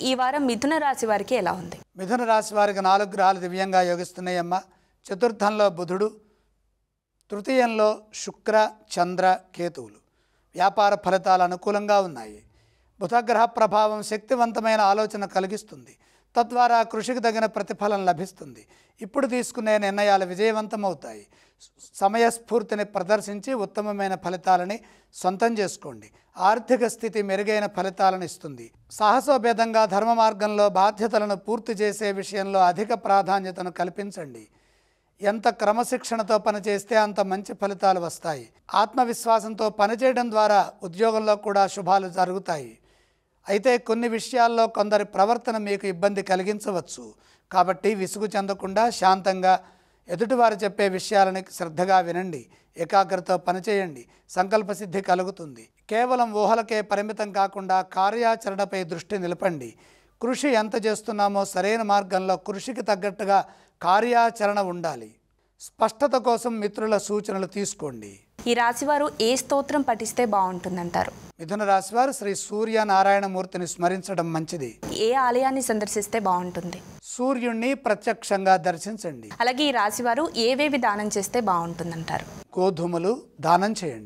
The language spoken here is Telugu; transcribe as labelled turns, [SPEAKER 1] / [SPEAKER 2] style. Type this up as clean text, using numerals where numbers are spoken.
[SPEAKER 1] ఈ వారం మిథున రాశి వారికి ఎలా ఉంది?
[SPEAKER 2] మిథున రాశి వారికి 4 గ్రహాలు దివ్యంగా యోగిస్తున్నాయమ్మ. చతుర్థంలో బుధుడు, తృతీయంలో శుక్ర, చంద్ర, కేతువులు. వ్యాపార ఫలితాలు అనుకూలంగా ఉన్నాయి. బుధగ్రహ ప్రభావం శక్తివంతమైన ఆలోచన కలిగిస్తుంది. తద్వారా కృషికి తగిన ప్రతిఫలం లభిస్తుంది. ఇప్పుడు తీసుకునే నిర్ణయాలు విజయవంతమవుతాయి. సమయస్ఫూర్తిని ప్రదర్శించి ఉత్తమమైన ఫలితాలని సొంతం చేసుకోండి. ఆర్థిక స్థితి మెరుగైన ఫలితాలను ఇస్తుంది. సాహసోపేతంగా ధర్మ మార్గంలో బాధ్యతలను పూర్తి చేసే విషయంలో అధిక ప్రాధాన్యతను కల్పించండి. ఎంత క్రమశిక్షణతో పనిచేస్తే అంత మంచి ఫలితాలు వస్తాయి. ఆత్మవిశ్వాసంతో పనిచేయడం ద్వారా ఉద్యోగంలో కూడా శుభాలు జరుగుతాయి. అయితే కొన్ని విషయాల్లో కొందరి ప్రవర్తన మీకు ఇబ్బంది కలిగించవచ్చు. కాబట్టి విసుగు చెందకుండా శాంతంగా ఎదుటివారు చెప్పే విషయాలను శ్రద్ధగా వినండి. ఏకాగ్రతతో పనిచేయండి. సంకల్పసిద్ధి కలుగుతుంది. కేవలం ఊహలకే పరిమితం కాకుండా కార్యాచరణపై దృష్టి నిలపండి. కృషి ఎంత చేస్తున్నామో సరైన మార్గంలో కృషికి తగ్గట్టుగా కార్యాచరణ ఉండాలి. స్పష్టత కోసం మిత్రుల సూచనలు తీసుకోండి.
[SPEAKER 1] ఈ రాశివారు ఏ స్తోత్రం పఠిస్తే బాగుంటుందంటారు?
[SPEAKER 2] మిథున రాశివారు శ్రీ సూర్యనారాయణమూర్తిని స్మరించడం మంచిది.
[SPEAKER 1] ఏ ఆలయాన్ని సందర్శిస్తే బాగుంటుంది?
[SPEAKER 2] సూర్యుణ్ణి ప్రత్యక్షంగా దర్శించండి.
[SPEAKER 1] అలాగే ఈ రాశివారు ఏవేవి దానం చేస్తే బాగుంటుందంటారు?
[SPEAKER 2] గోధుమలు దానం చేయండి.